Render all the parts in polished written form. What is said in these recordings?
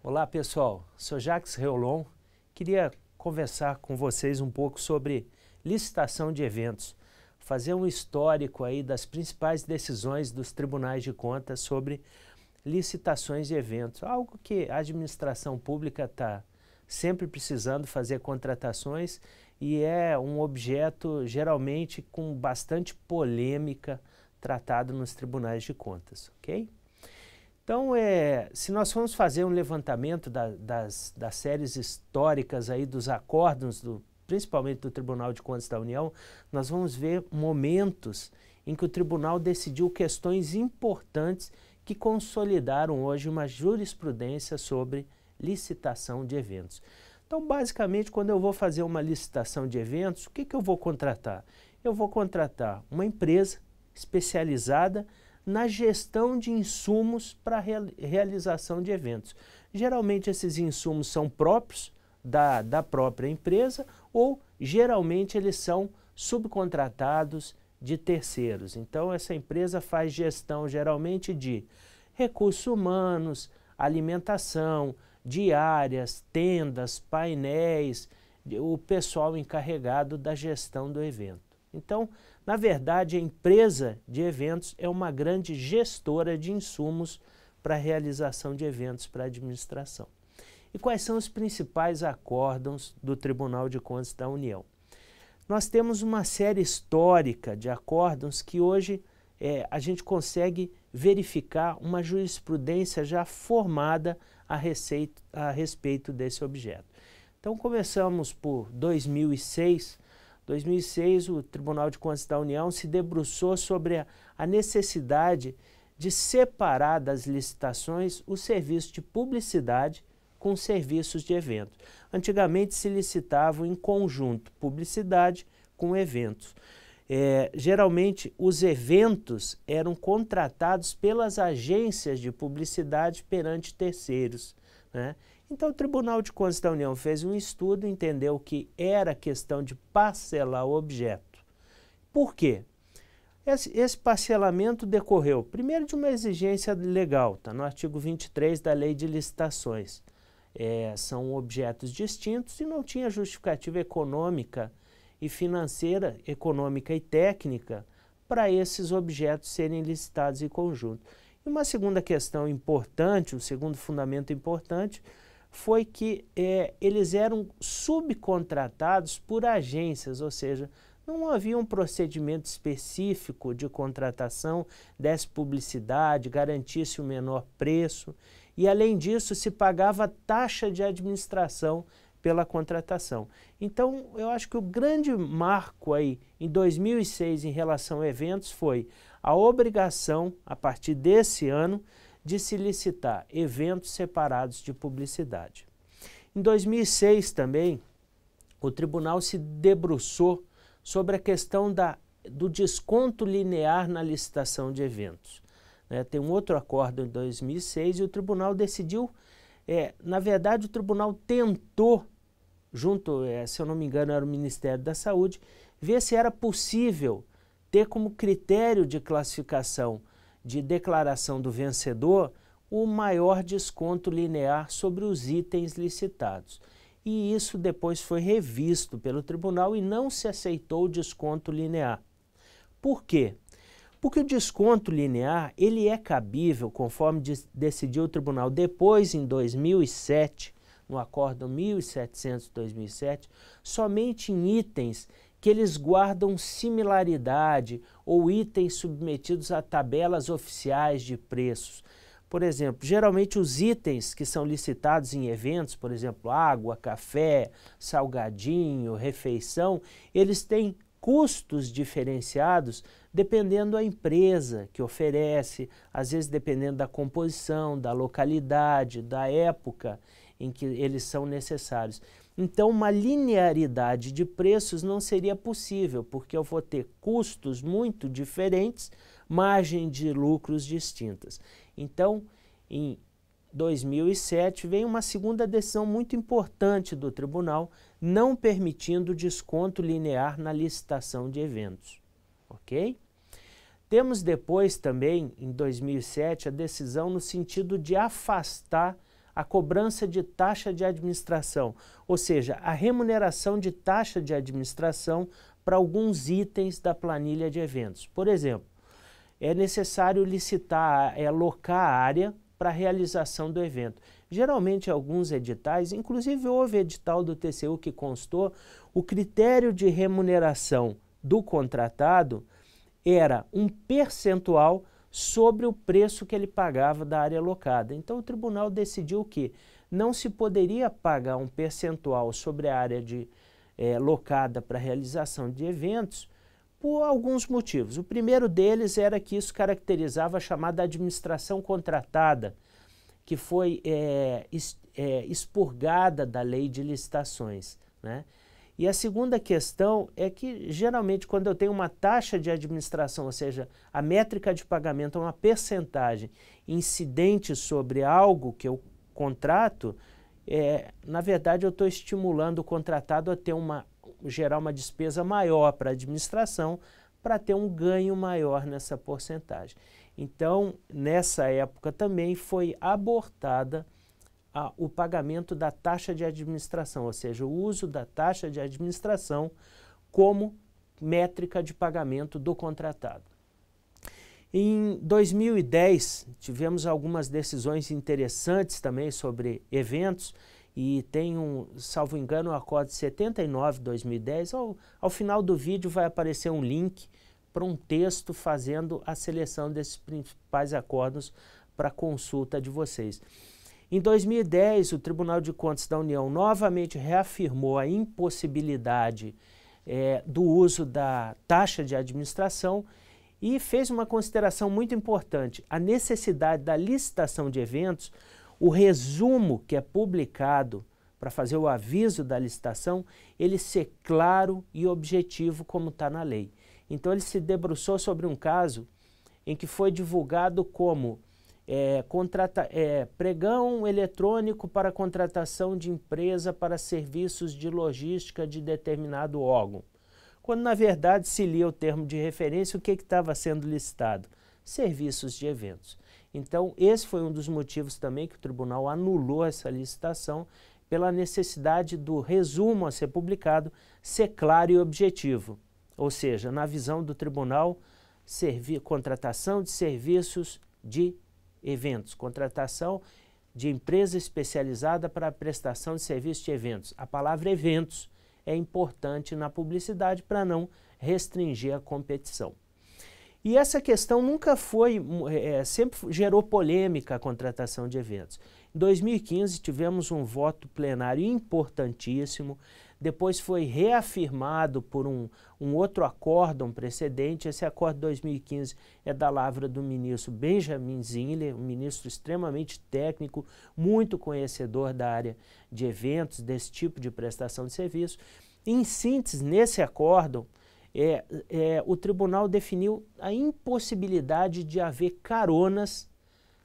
Olá pessoal, sou Jacques Reolon, queria conversar com vocês um pouco sobre licitação de eventos, fazer um histórico aí das principais decisões dos tribunais de contas sobre licitações de eventos, algo que a administração pública está sempre precisando fazer contratações e é um objeto geralmente com bastante polêmica tratado nos tribunais de contas, ok? Então, se nós formos fazer um levantamento das séries históricas aí dos acórdãos, principalmente do Tribunal de Contas da União, nós vamos ver momentos em que o tribunal decidiu questões importantes que consolidaram hoje uma jurisprudência sobre licitação de eventos. Então, basicamente, quando eu vou fazer uma licitação de eventos, o que eu vou contratar? Eu vou contratar uma empresa especializada na gestão de insumos para a realização de eventos. Geralmente esses insumos são próprios da própria empresa ou geralmente eles são subcontratados de terceiros. Então essa empresa faz gestão geralmente de recursos humanos, alimentação, diárias, tendas, painéis, o pessoal encarregado da gestão do evento. Então, na verdade, a empresa de eventos é uma grande gestora de insumos para a realização de eventos para a administração. E quais são os principais acórdãos do Tribunal de Contas da União? Nós temos uma série histórica de acórdãos que hoje a gente consegue verificar uma jurisprudência já formada a respeito desse objeto. Então, começamos por 2006. Em 2006, o Tribunal de Contas da União se debruçou sobre a necessidade de separar das licitações o serviço de publicidade com serviços de eventos. Antigamente se licitavam em conjunto publicidade com eventos. Geralmente os eventos eram contratados pelas agências de publicidade perante terceiros, né? Então o Tribunal de Contas da União fez um estudo, entendeu que era questão de parcelar o objeto. Por quê? Esse parcelamento decorreu, primeiro, de uma exigência legal, está no artigo 23 da Lei de Licitações. São objetos distintos e não tinha justificativa econômica e financeira, econômica e técnica para esses objetos serem licitados em conjunto. E uma segunda questão importante, um segundo fundamento importante, foi que eles eram subcontratados por agências, ou seja, não havia um procedimento específico de contratação, desse publicidade, garantisse o menor preço e, além disso, se pagava taxa de administração pela contratação. Então, eu acho que o grande marco aí em 2006 em relação a eventos foi a obrigação, a partir desse ano, de se licitar eventos separados de publicidade. Em 2006 também, o tribunal se debruçou sobre a questão do desconto linear na licitação de eventos. Tem um outro acórdão em 2006 e o tribunal decidiu, na verdade o tribunal tentou, junto, se eu não me engano era o Ministério da Saúde, ver se era possível ter como critério de classificação de declaração do vencedor o maior desconto linear sobre os itens licitados. E isso depois foi revisto pelo tribunal e não se aceitou o desconto linear. Por quê? Porque o desconto linear ele é cabível, conforme decidiu o tribunal depois em 2007, no acórdão 1700/2007, somente em itens que eles guardam similaridade ou itens submetidos a tabelas oficiais de preços. Por exemplo, geralmente os itens que são licitados em eventos, por exemplo, água, café, salgadinho, refeição, eles têm custos diferenciados dependendo da empresa que oferece, às vezes dependendo da composição, da localidade, da época em que eles são necessários. Então, uma linearidade de preços não seria possível, porque eu vou ter custos muito diferentes, margem de lucros distintas. Então, em 2007, vem uma segunda decisão muito importante do tribunal, não permitindo desconto linear na licitação de eventos. Ok? Temos depois também, em 2007, a decisão no sentido de afastar a cobrança de taxa de administração, ou seja, a remuneração de taxa de administração para alguns itens da planilha de eventos. Por exemplo, é necessário licitar, alocar a área para a realização do evento. Geralmente, alguns editais, inclusive houve edital do TCU que constou, o critério de remuneração do contratado era um percentual sobre o preço que ele pagava da área alocada. Então, o tribunal decidiu que não se poderia pagar um percentual sobre a área locada para a realização de eventos por alguns motivos. O primeiro deles era que isso caracterizava a chamada administração contratada, que foi expurgada da lei de licitações, né? E a segunda questão é que, geralmente, quando eu tenho uma taxa de administração, ou seja, a métrica de pagamento é uma percentagem incidente sobre algo que eu contrato, na verdade, eu estou estimulando o contratado a ter gerar uma despesa maior para a administração para ter um ganho maior nessa porcentagem. Então, nessa época também foi abortada o pagamento da taxa de administração, ou seja, o uso da taxa de administração como métrica de pagamento do contratado. Em 2010, tivemos algumas decisões interessantes também sobre eventos e tem salvo engano, o Acórdão 79 de 2010. Ao final do vídeo vai aparecer um link para um texto fazendo a seleção desses principais acordos para consulta de vocês. Em 2010, o Tribunal de Contas da União novamente reafirmou a impossibilidade do uso da taxa de administração e fez uma consideração muito importante, a necessidade da licitação de eventos, o resumo que é publicado para fazer o aviso da licitação, ele ser claro e objetivo como está na lei. Então ele se debruçou sobre um caso em que foi divulgado como pregão eletrônico para contratação de empresa para serviços de logística de determinado órgão. Quando, na verdade, se lia o termo de referência, o que estava sendo licitado? Serviços de eventos. Então, esse foi um dos motivos também que o tribunal anulou essa licitação pela necessidade do resumo a ser publicado ser claro e objetivo. Ou seja, na visão do tribunal, contratação de serviços de eventos, contratação de empresa especializada para a prestação de serviços de eventos. A palavra eventos é importante na publicidade para não restringir a competição. E essa questão nunca foi, sempre gerou polêmica a contratação de eventos. Em 2015 tivemos um voto plenário importantíssimo, depois foi reafirmado por um outro acórdão precedente. Esse acórdão de 2015 é da lavra do ministro Benjamin Zinler, um ministro extremamente técnico, muito conhecedor da área de eventos, desse tipo de prestação de serviço. Em síntese, nesse acórdão, o tribunal definiu a impossibilidade de haver caronas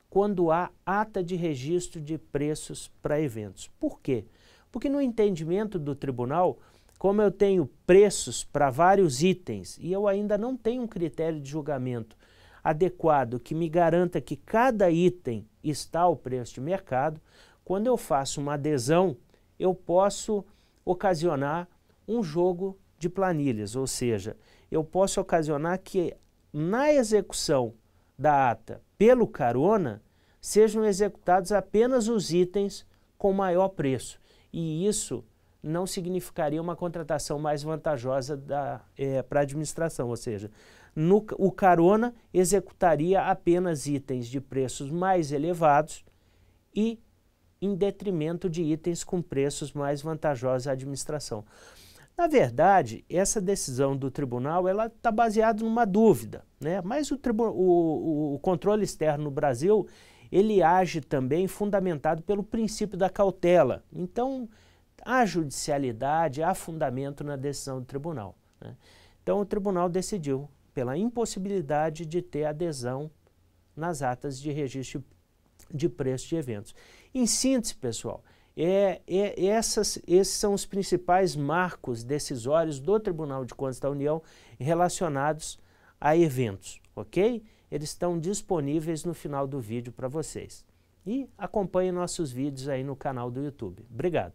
quando há ata de registro de preços para eventos. Por quê? Porque no entendimento do tribunal, como eu tenho preços para vários itens e eu ainda não tenho um critério de julgamento adequado que me garanta que cada item está ao preço de mercado, quando eu faço uma adesão, eu posso ocasionar um jogo de planilhas, ou seja, eu posso ocasionar que na execução da ata pelo carona sejam executados apenas os itens com maior preço. E isso não significaria uma contratação mais vantajosa para a administração, ou seja, o carona executaria apenas itens de preços mais elevados e em detrimento de itens com preços mais vantajosos à administração. Na verdade, essa decisão do tribunal está baseada numa dúvida, né? Mas o controle externo no Brasil, ele age também fundamentado pelo princípio da cautela. Então, há judicialidade, há fundamento na decisão do tribunal, né? Então, o tribunal decidiu pela impossibilidade de ter adesão nas atas de registro de preço de eventos. Em síntese, pessoal, esses são os principais marcos decisórios do Tribunal de Contas da União relacionados a eventos, ok? Eles estão disponíveis no final do vídeo para vocês. E acompanhe nossos vídeos aí no canal do YouTube. Obrigado.